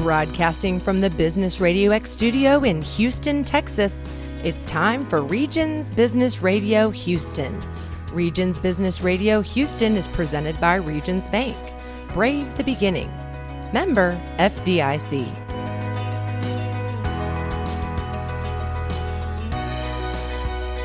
Broadcasting from the Business RadioX studio in Houston, Texas, it's time for Regions Business Radio Houston. Regions Business Radio Houston is presented by Regions Bank. Brave the beginning. Member FDIC.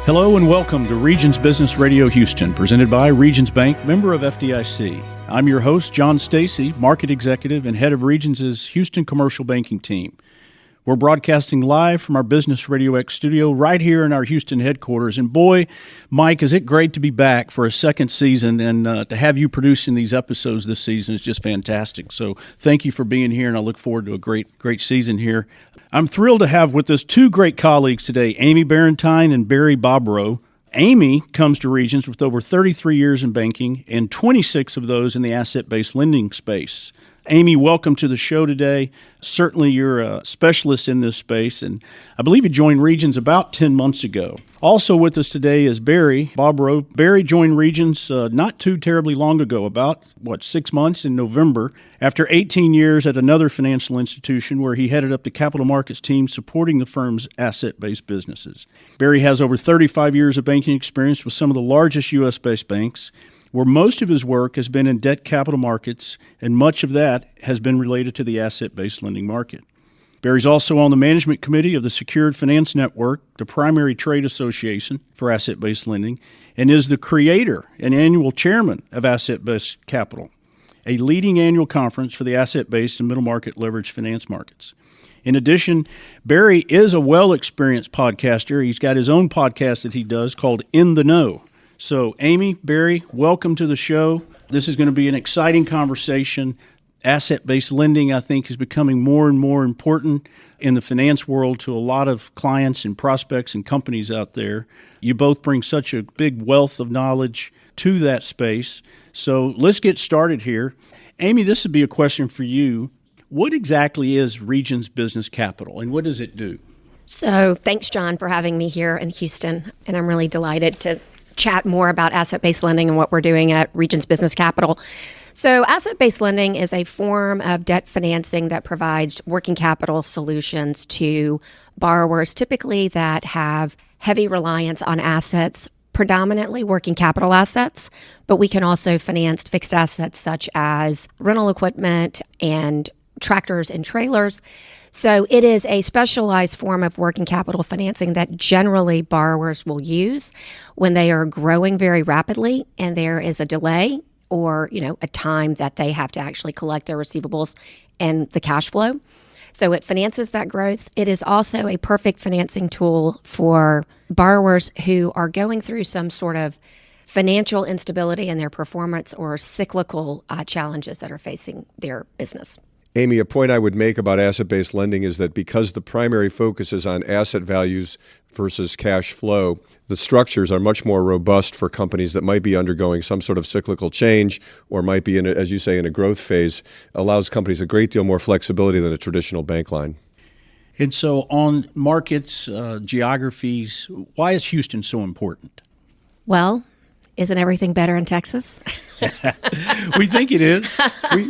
Hello and welcome to Regions Business Radio Houston, presented by Regions Bank, member of FDIC. I'm your host, John Stacy, Market Executive and Head of Regions' Houston Commercial Banking Team. We're broadcasting live from our Business RadioX studio right here in our Houston headquarters. And boy, Mike, is it great to be back for a second season, and to have you producing these episodes this season is just fantastic. So thank you for being here, and I look forward to a great season here. I'm thrilled to have with us two great colleagues today, Amy Barentine and Barry Bobrow. Amy comes to Regions with over 33 years in banking and 26 of those in the asset-based lending space. Amy, welcome to the show today. Certainly you're a specialist in this space, and I believe you joined Regions about 10 months ago. Also with us today is Barry Bobrow. Barry joined Regions not too terribly long ago, about, 6 months in November, after 18 years at another financial institution where he headed up the capital markets team supporting the firm's asset-based businesses. Barry has over 35 years of banking experience with some of the largest U.S.-based banks, where most of his work has been in debt capital markets, and much of that has been related to the asset-based lending market. Barry's also on the management committee of the Secured Finance Network, the primary trade association for asset-based lending, and is the creator and annual chairman of Asset-Based Capital, a leading annual conference for the asset-based and middle market leveraged finance markets. In addition, Barry is a well-experienced podcaster. He's got his own podcast that he does called In the Know. So, Amy, Barry, welcome to the show. This is going to be an exciting conversation. Asset-based lending, I think, is becoming more and more important in the finance world to a lot of clients and prospects and companies out there. You both bring such a big wealth of knowledge to that space. So let's get started here. Amy, this would be a question for you. What exactly is Regions Business Capital, and what does it do? So thanks, John, for having me here in Houston, and I'm really delighted to chat more about asset-based lending and what we're doing at Regions Business Capital. So asset-based lending is a form of debt financing that provides working capital solutions to borrowers, typically that have heavy reliance on assets, predominantly working capital assets, but we can also finance fixed assets such as rental equipment and tractors and trailers. So it is a specialized form of working capital financing that generally borrowers will use when they are growing very rapidly and there is a delay or, a time that they have to actually collect their receivables and the cash flow. So it finances that growth. It is also a perfect financing tool for borrowers who are going through some sort of financial instability in their performance or cyclical challenges that are facing their business. Amy, a point I would make about asset-based lending is that because the primary focus is on asset values versus cash flow, the structures are much more robust for companies that might be undergoing some sort of cyclical change or might be, as you say, in a growth phase, allows companies a great deal more flexibility than a traditional bank line. And so on markets, geographies, why is Houston so important? Well, isn't everything better in Texas? We think it is.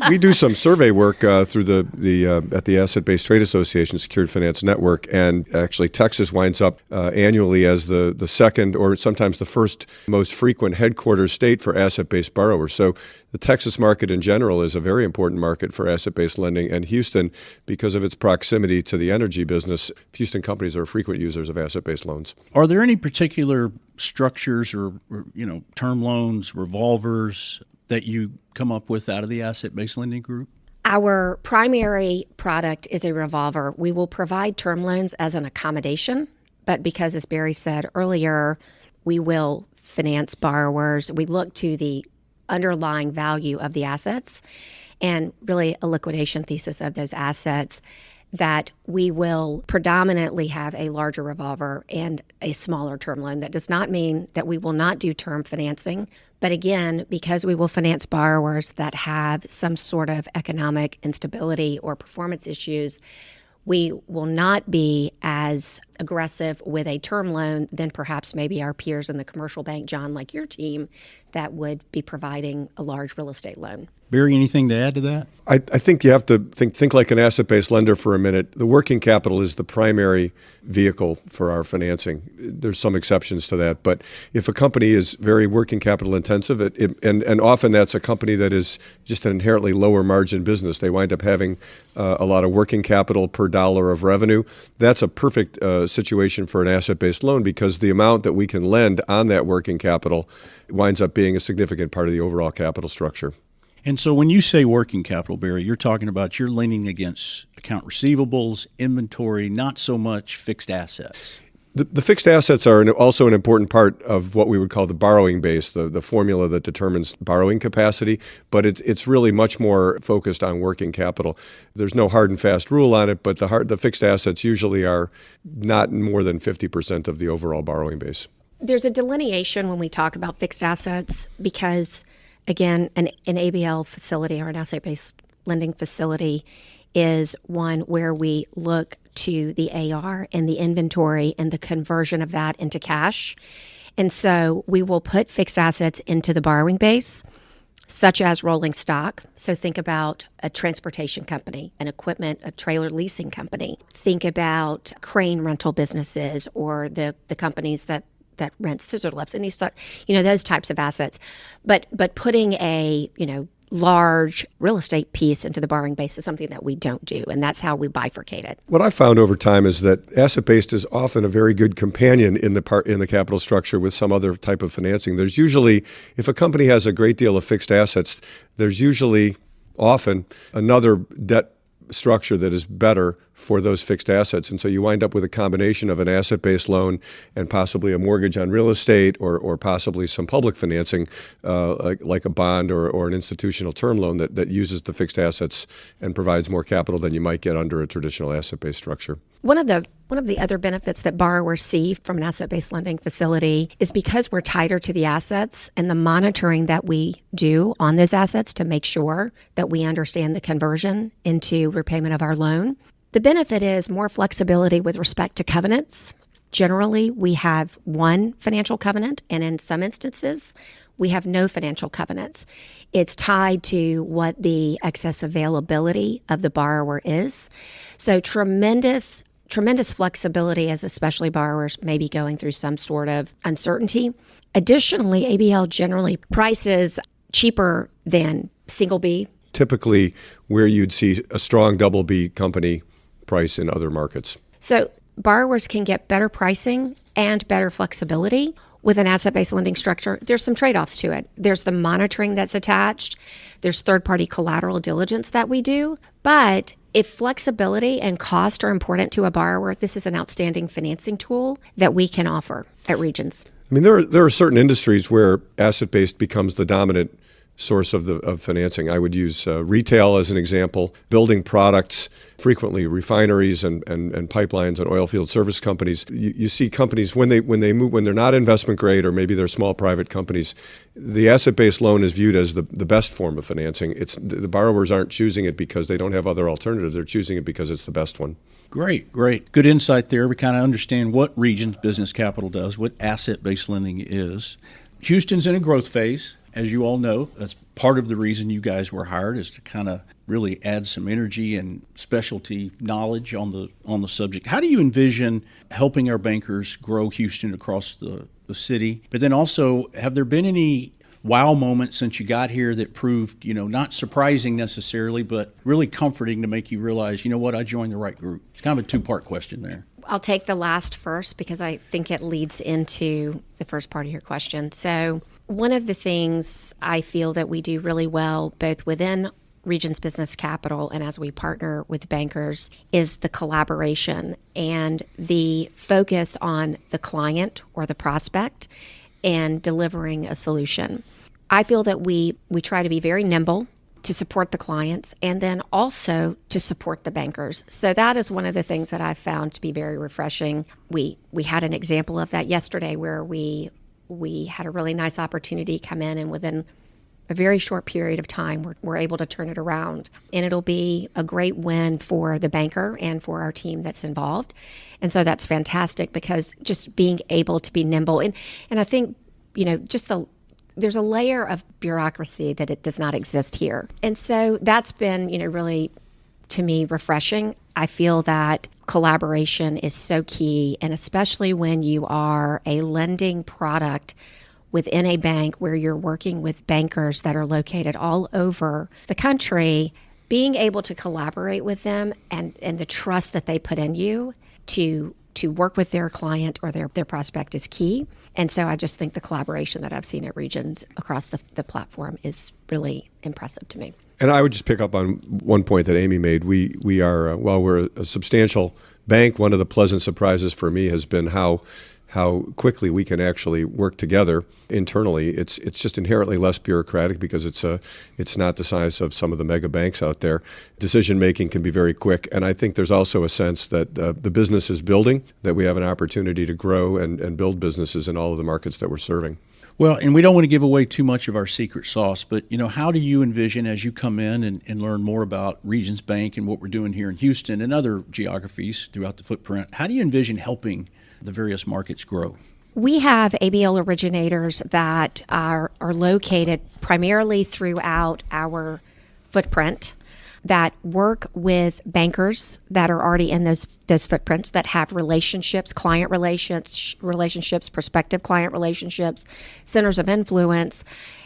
We do some survey work through at the Asset-Based Trade Association Secured Finance Network, and actually Texas winds up annually as the second or sometimes the first most frequent headquarters state for asset-based borrowers. So the Texas market in general is a very important market for asset-based lending, and Houston, because of its proximity to the energy business, Houston companies are frequent users of asset-based loans. Are there any particular structures or term loans, revolvers that you come up with out of the asset-based lending group? Our primary product is a revolver. We will provide term loans as an accommodation, but because, as Barry said earlier, we will finance borrowers. We look to the underlying value of the assets and really a liquidation thesis of those assets, that we will predominantly have a larger revolver and a smaller term loan. That does not mean that we will not do term financing, but again, because we will finance borrowers that have some sort of economic instability or performance issues, we will not be as aggressive with a term loan than perhaps maybe our peers in the commercial bank, John, like your team, that would be providing a large real estate loan. Barry, anything to add to that? I think you have to think like an asset-based lender for a minute. The working capital is the primary vehicle for our financing. There's some exceptions to that, but if a company is very working capital intensive, and often that's a company that is just an inherently lower margin business. They wind up having a lot of working capital per dollar of revenue. That's a perfect situation for an asset-based loan because the amount that we can lend on that working capital winds up being a significant part of the overall capital structure. And so when you say working capital, Barry, you're talking about you're leaning against account receivables, inventory, not so much fixed assets. The fixed assets are also an important part of what we would call the borrowing base, the formula that determines borrowing capacity, but it's really much more focused on working capital. There's no hard and fast rule on it, but the fixed assets usually are not more than 50% of the overall borrowing base. There's a delineation when we talk about fixed assets because, again, an ABL facility or an asset-based lending facility is one where we look to the AR and the inventory and the conversion of that into cash. And so we will put fixed assets into the borrowing base, such as rolling stock. So think about a transportation company, an a trailer leasing company. Think about crane rental businesses or the companies that rent scissor lifts and those types of assets. But putting a large real estate piece into the borrowing base is something that we don't do, and that's how we bifurcate it. What I've found over time is that asset-based is often a very good companion in the capital structure with some other type of financing. There's usually, if a company has a great deal of fixed assets, there's usually often another debt structure that is better for those fixed assets. And so you wind up with a combination of an asset-based loan and possibly a mortgage on real estate or possibly some public financing like a bond or an institutional term loan that uses the fixed assets and provides more capital than you might get under a traditional asset-based structure. One of the other benefits that borrowers see from an asset-based lending facility is because we're tighter to the assets and the monitoring that we do on those assets to make sure that we understand the conversion into repayment of our loan. The benefit is more flexibility with respect to covenants. Generally, we have one financial covenant, and in some instances, we have no financial covenants. It's tied to what the excess availability of the borrower is. So tremendous flexibility as especially borrowers may be going through some sort of uncertainty. Additionally, ABL generally prices cheaper than single B. Typically where you'd see a strong double B company price in other markets. So borrowers can get better pricing and better flexibility with an asset-based lending structure. There's some trade-offs to it. There's the monitoring that's attached. There's third-party collateral diligence that we do. But if flexibility and cost are important to a borrower, this is an outstanding financing tool that we can offer at Regions. I mean, there are certain industries where asset-based becomes the dominant source of financing. I would use retail as an example, building products, frequently refineries and pipelines and oil field service companies. You see companies when they're not investment grade or maybe they're small private companies, the asset-based loan is viewed as the best form of financing. The borrowers aren't choosing it because they don't have other alternatives. They're choosing it because it's the best one. Great. Good insight there. We kind of understand what Regions Business Capital does, what asset-based lending is. Houston's in a growth phase. As you all know, that's part of the reason you guys were hired, is to kind of really add some energy and specialty knowledge on the subject. How do you envision helping our bankers grow Houston across the city? But then also, have there been any wow moments since you got here that proved, not surprising necessarily, but really comforting to make you realize, what, I joined the right group? It's kind of a two-part question there. I'll take the last first because I think it leads into the first part of your question. So one of the things I feel that we do really well, both within Regions Business Capital and as we partner with bankers, is the collaboration and the focus on the client or the prospect and delivering a solution. I feel that we try to be very nimble to support the clients and then also to support the bankers. So that is one of the things that I've found to be very refreshing. We had an example of that yesterday where we had a really nice opportunity come in, and within a very short period of time, we're able to turn it around. And it'll be a great win for the banker and for our team that's involved. And so that's fantastic because just being able to be nimble. And I think, just there's a layer of bureaucracy that it does not exist here. And so that's been, really, to me, refreshing. I feel that collaboration is so key, and especially when you are a lending product within a bank where you're working with bankers that are located all over the country, being able to collaborate with them and the trust that they put in you to work with their client or their prospect is key. And so I just think the collaboration that I've seen at Regions across the platform is really impressive to me. And I would just pick up on one point that Amy made. We are, while we're a substantial bank, one of the pleasant surprises for me has been how quickly we can actually work together internally. It's just inherently less bureaucratic because it's not the size of some of the mega banks out there. Decision making can be very quick, and I think there's also a sense that the business is building, that we have an opportunity to grow and build businesses in all of the markets that we're serving. Well, and we don't want to give away too much of our secret sauce, but how do you envision, as you come in and learn more about Regions Bank and what we're doing here in Houston and other geographies throughout the footprint, how do you envision helping the various markets grow? We have ABL originators that are located primarily throughout our footprint that work with bankers that are already in those footprints, that have relationships, client relationships, prospective client relationships, centers of influence.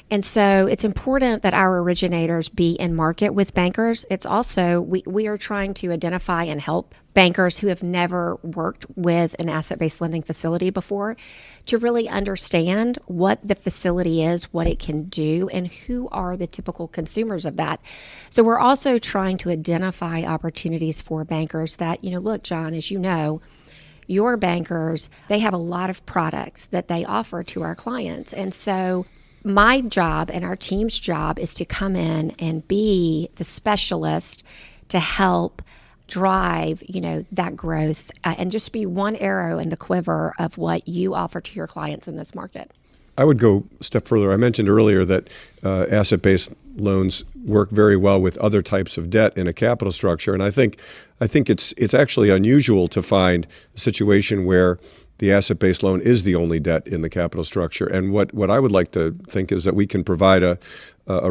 And so it's important that our originators be in market with bankers. It's also, we are trying to identify and help bankers who have never worked with an asset-based lending facility before to really understand what the facility is, what it can do, and who are the typical consumers of that. So we're also trying to identify opportunities for bankers that, look, John, as you know, your bankers, they have a lot of products that they offer to our clients. And so my job and our team's job is to come in and be the specialist to help drive, that growth and just be one arrow in the quiver of what you offer to your clients in this market. I would go a step further. I mentioned earlier that asset-based loans work very well with other types of debt in a capital structure, and I think it's actually unusual to find a situation where the asset-based loan is the only debt in the capital structure. And what I would like to think is that we can provide a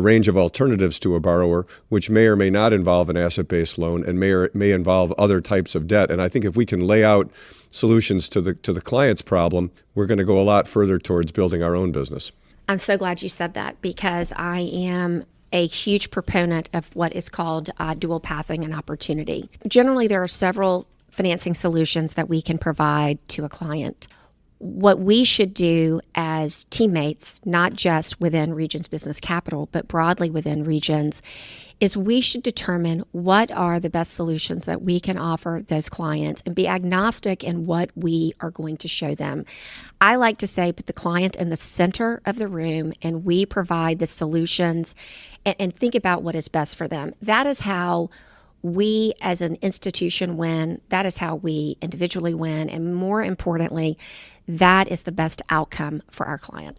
range of alternatives to a borrower, which may or may not involve an asset-based loan and may involve other types of debt. And I think if we can lay out solutions to the client's problem, we're going to go a lot further towards building our own business. I'm so glad you said that, because I am a huge proponent of what is called dual pathing and opportunity. Generally, there are several financing solutions that we can provide to a client. What we should do as teammates, not just within Regions Business Capital, but broadly within Regions, is we should determine what are the best solutions that we can offer those clients and be agnostic in what we are going to show them. I like to say, put the client in the center of the room and we provide the solutions and think about what is best for them. That is how we as an institution win. That is how we individually win. And more importantly, that is the best outcome for our client.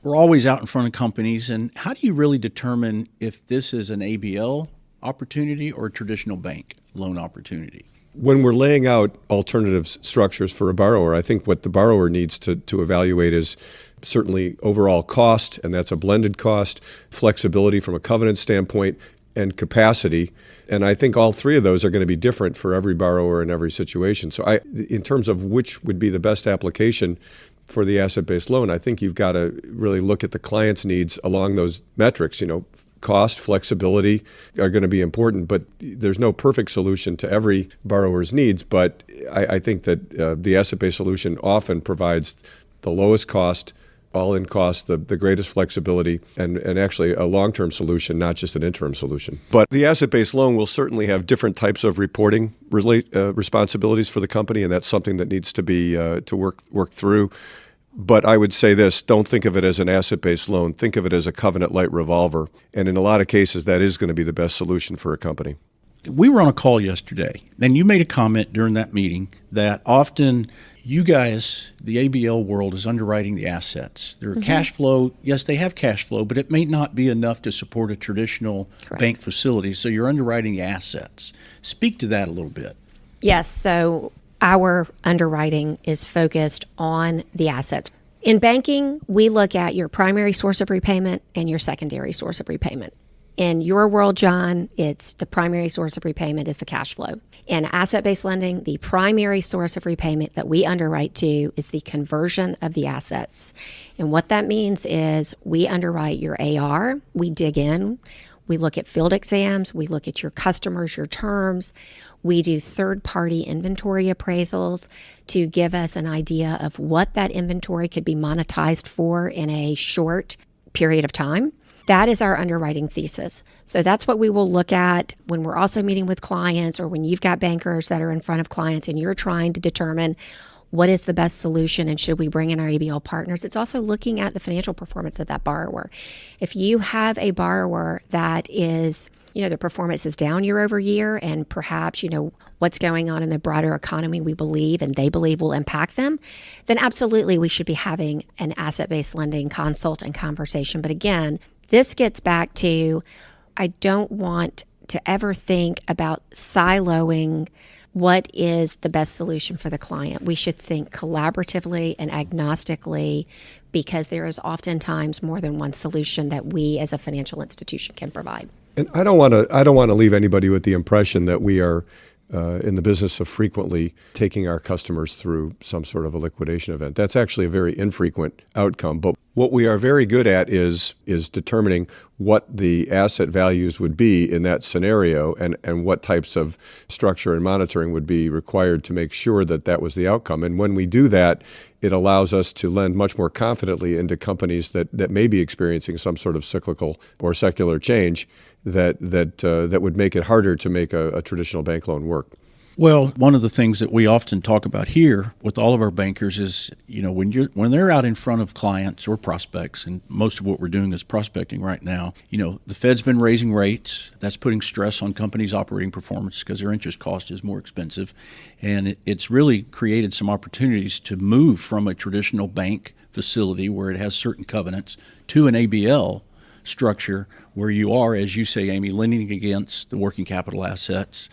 We're always out in front of companies. And how do you really determine if this is an ABL opportunity or a traditional bank loan opportunity? When we're laying out alternative structures for a borrower, I think what the borrower needs to evaluate is certainly overall cost, and that's a blended cost, flexibility from a covenant standpoint, and capacity. And I think all three of those are going to be different for every borrower in every situation. So in terms of which would be the best application for the asset-based loan, I think you've got to really look at the client's needs along those metrics. Cost, flexibility are going to be important, but there's no perfect solution to every borrower's needs. But I think that the asset-based solution often provides the lowest cost, all-in cost, the greatest flexibility, and actually a long-term solution, not just an interim solution. But the asset-based loan will certainly have different types of reporting responsibilities for the company, and that's something that needs to be to work through. But I would say this, don't think of it as an asset-based loan. Think of it as a covenant-light revolver. And in a lot of cases, that is going to be the best solution for a company. We were on a call yesterday, and you made a comment during that meeting that often you guys, the ABL world, is underwriting the assets. Their cash flow, yes, they have cash flow, but it may not be enough to support a traditional bank facility, so you're underwriting the assets. Speak to that a little bit. Yes, so our underwriting is focused on the assets. In banking, we look at your primary source of repayment and your secondary source of repayment. In your world, John, it's the primary source of repayment is the cash flow. In asset-based lending, the primary source of repayment that we underwrite to is the conversion of the assets. And what that means is we underwrite your AR, we dig in, we look at field exams, we look at your customers, your terms, we do third-party inventory appraisals to give us an idea of what that inventory could be monetized for in a short period of time. That is our underwriting thesis. So that's what we will look at when we're also meeting with clients or when you've got bankers that are in front of clients and you're trying to determine what is the best solution and should we bring in our ABL partners. It's also looking at the financial performance of that borrower. If you have a borrower that is, their performance is down year over year and perhaps, what's going on in the broader economy we believe and they believe will impact them, then absolutely we should be having an asset-based lending consult and conversation. But again, this gets back to, I don't want to ever think about siloing what is the best solution for the client. We should think collaboratively and agnostically because there is oftentimes more than one solution that we as a financial institution can provide. And I don't want to leave anybody with the impression that we are in the business of frequently taking our customers through some sort of a liquidation event. That's actually a very infrequent outcome. But what we are very good at is determining what the asset values would be in that scenario and what types of structure and monitoring would be required to make sure that that was the outcome. And when we do that, it allows us to lend much more confidently into companies that may be experiencing some sort of cyclical or secular change that would make it harder to make a traditional bank loan work. Well, one of the things that we often talk about here with all of our bankers is, when they're out in front of clients or prospects, and most of what we're doing is prospecting right now, the Fed's been raising rates. That's putting stress on companies' operating performance because their interest cost is more expensive. And it's really created some opportunities to move from a traditional bank facility where it has certain covenants to an ABL structure where you are, as you say, Amy, lending against the working capital assets.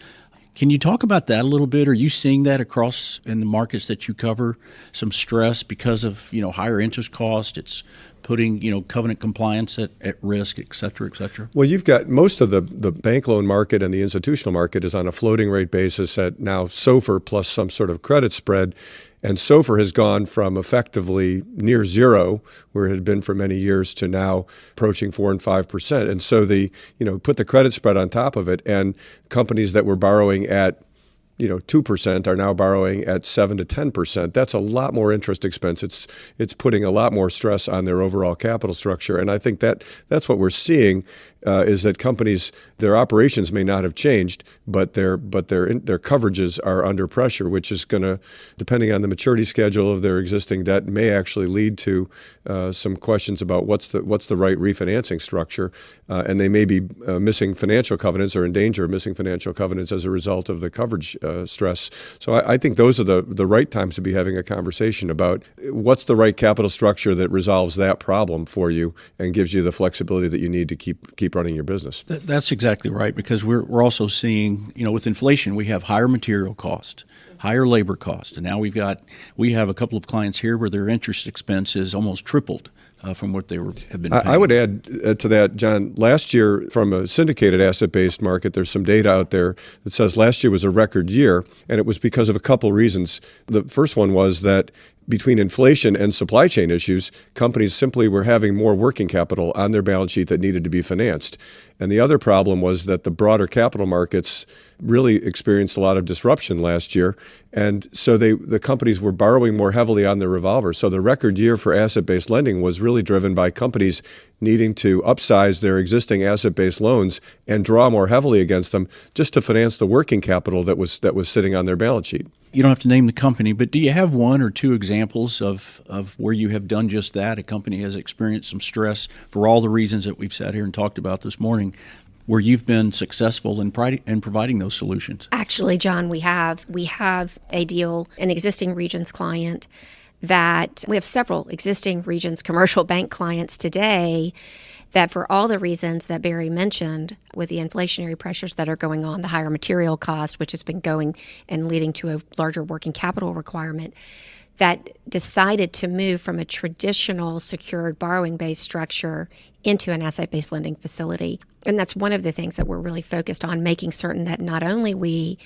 Can you talk about that a little bit? Are you seeing that across in the markets that you cover, some stress because of, higher interest cost? It's putting, covenant compliance at risk, et cetera, et cetera? Well, you've got most of the bank loan market and the institutional market is on a floating rate basis at now SOFR plus some sort of credit spread. And SOFR has gone from effectively near zero, where it had been for many years, to now approaching 4 and 5%. And so put the credit spread on top of it, and companies that were borrowing at 2% are now borrowing at 7 to 10%. That's a lot more interest expense. It's putting a lot more stress on their overall capital structure. And I think that's what we're seeing is that companies, their operations may not have changed, but their coverages are under pressure, which is going to, depending on the maturity schedule of their existing debt, may actually lead to some questions about what's the right refinancing structure, and they may be missing financial covenants or in danger of missing financial covenants as a result of the coverage stress. So I think those are the right times to be having a conversation about what's the right capital structure that resolves that problem for you and gives you the flexibility that you need to keep running your business. That's exactly right, because we're also seeing, with inflation, we have higher material cost, higher labor cost, and now we have a couple of clients here where their interest expense is almost tripled from what they have been paying. I would add to that, John, last year from a syndicated asset-based market, there's some data out there that says last year was a record year, and it was because of a couple reasons. The first one was that between inflation and supply chain issues, companies simply were having more working capital on their balance sheet that needed to be financed. And the other problem was that the broader capital markets really experienced a lot of disruption last year. And so the companies were borrowing more heavily on their revolver. So the record year for asset-based lending was really driven by companies needing to upsize their existing asset-based loans and draw more heavily against them just to finance the working capital that was sitting on their balance sheet. You don't have to name the company, but do you have one or two examples of where you have done just that? A company has experienced some stress for all the reasons that we've sat here and talked about this morning, where you've been successful in providing those solutions? Actually, John, we have a deal, an existing Regions client that we have several existing Regions commercial bank clients today that for all the reasons that Barry mentioned, with the inflationary pressures that are going on, the higher material cost, which has been going and leading to a larger working capital requirement, that decided to move from a traditional secured borrowing-based structure into an asset-based lending facility. And that's one of the things that we're really focused on, making certain that not only we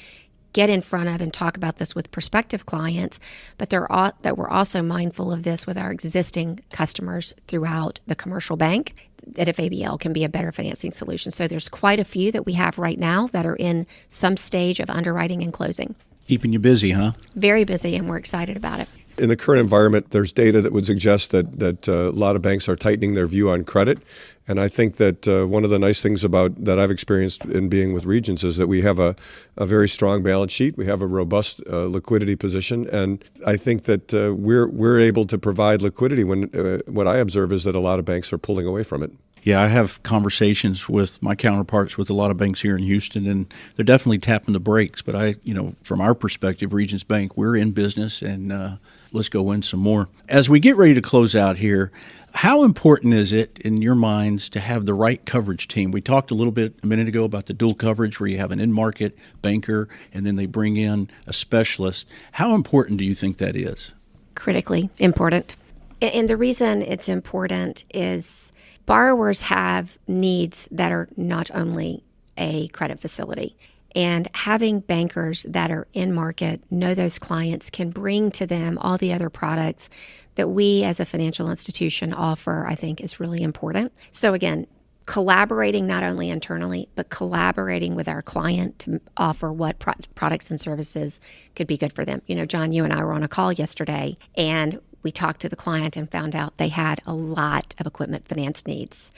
get in front of and talk about this with prospective clients, but that we're also mindful of this with our existing customers throughout the commercial bank, that if ABL can be a better financing solution. So there's quite a few that we have right now that are in some stage of underwriting and closing. Keeping you busy, huh? Very busy, and we're excited about it. In the current environment, there's data that would suggest that a lot of banks are tightening their view on credit. And I think that one of the nice things that I've experienced in being with Regions is that we have a very strong balance sheet. We have a robust liquidity position. And I think that we're able to provide liquidity when what I observe is that a lot of banks are pulling away from it. Yeah, I have conversations with my counterparts with a lot of banks here in Houston, and they're definitely tapping the brakes. But from our perspective, Regions Bank, we're in business, and let's go win some more. As we get ready to close out here, how important is it in your minds to have the right coverage team? We talked a little bit a minute ago about the dual coverage where you have an in-market banker and then they bring in a specialist. How important do you think that is? Critically important. And the reason it's important is borrowers have needs that are not only a credit facility. And having bankers that are in market, know those clients, can bring to them all the other products that we as a financial institution offer, I think is really important. So again, collaborating not only internally, but collaborating with our client to offer what products and services could be good for them. John, you and I were on a call yesterday, and we talked to the client and found out they had a lot of equipment finance needs.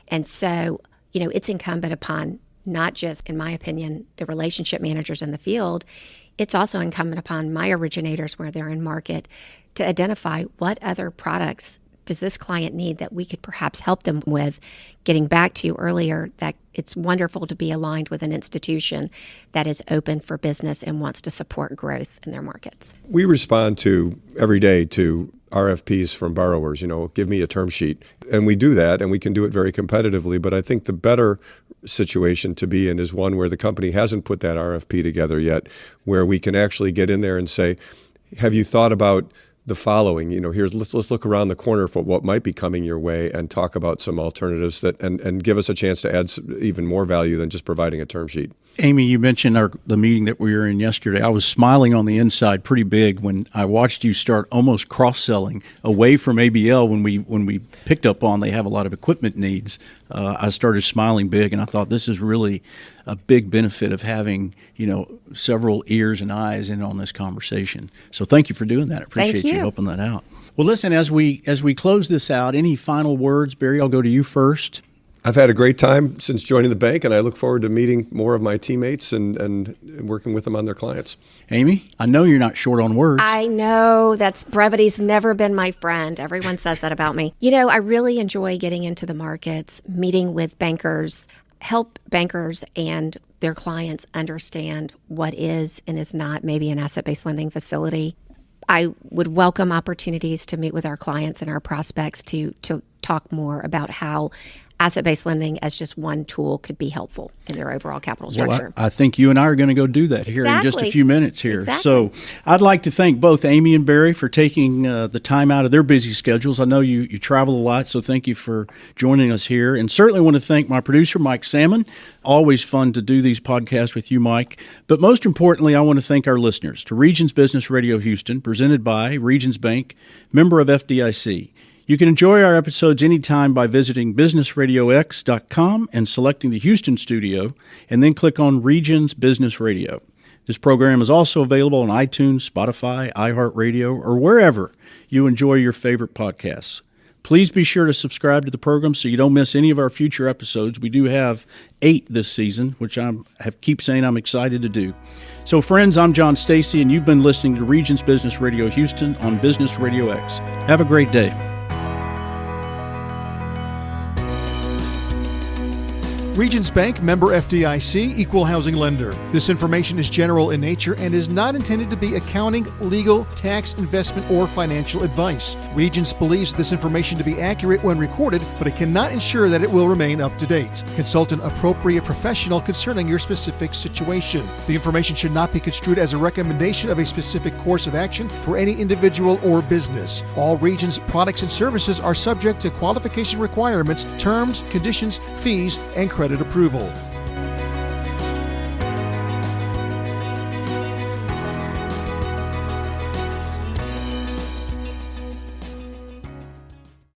And so, it's incumbent upon not just, in my opinion, the relationship managers in the field, it's also incumbent upon my originators where they're in market to identify what other products does this client need that we could perhaps help them with. Getting back to you earlier, that it's wonderful to be aligned with an institution that is open for business and wants to support growth in their markets. We respond every day to RFPs from borrowers, give me a term sheet. And we do that, and we can do it very competitively. But I think the better situation to be in is one where the company hasn't put that RFP together yet, where we can actually get in there and say, have you thought about the following? Let's look around the corner for what might be coming your way and talk about some alternatives and give us a chance to add even more value than just providing a term sheet. Amy, you mentioned the meeting that we were in yesterday. I was smiling on the inside pretty big when I watched you start almost cross-selling away from ABL when we picked up on they have a lot of equipment needs. I started smiling big, and I thought this is really a big benefit of having several ears and eyes in on this conversation. So thank you for doing that. I appreciate you helping that out. Well, listen, as we close this out, any final words? Barry, I'll go to you first. I've had a great time since joining the bank, and I look forward to meeting more of my teammates and working with them on their clients. Amy, I know you're not short on words. I know. Brevity's never been my friend. Everyone says that about me. I really enjoy getting into the markets, meeting with bankers, help bankers and their clients understand what is and is not maybe an asset-based lending facility. I would welcome opportunities to meet with our clients and our prospects to talk more about how asset-based lending as just one tool could be helpful in their overall capital structure. Well, I think you and I are going to go do that here in just a few minutes here. Exactly. So I'd like to thank both Amy and Barry for taking the time out of their busy schedules. I know you travel a lot, so thank you for joining us here. And certainly want to thank my producer, Mike Salmon. Always fun to do these podcasts with you, Mike. But most importantly, I want to thank our listeners to Regions Business Radio Houston, presented by Regions Bank, member of FDIC. You can enjoy our episodes anytime by visiting businessradiox.com and selecting the Houston studio, and then click on Regions Business Radio. This program is also available on iTunes, Spotify, iHeartRadio, or wherever you enjoy your favorite podcasts. Please be sure to subscribe to the program so you don't miss any of our future episodes. We do have 8 this season, which I keep saying I'm excited to do. So friends, I'm John Stacy, and you've been listening to Regions Business Radio Houston on Business RadioX. Have a great day. Regions Bank, member FDIC, equal housing lender. This information is general in nature and is not intended to be accounting, legal, tax, investment, or financial advice. Regions believes this information to be accurate when recorded, but it cannot ensure that it will remain up to date. Consult an appropriate professional concerning your specific situation. The information should not be construed as a recommendation of a specific course of action for any individual or business. All Regions products and services are subject to qualification requirements, terms, conditions, fees, and credit approval.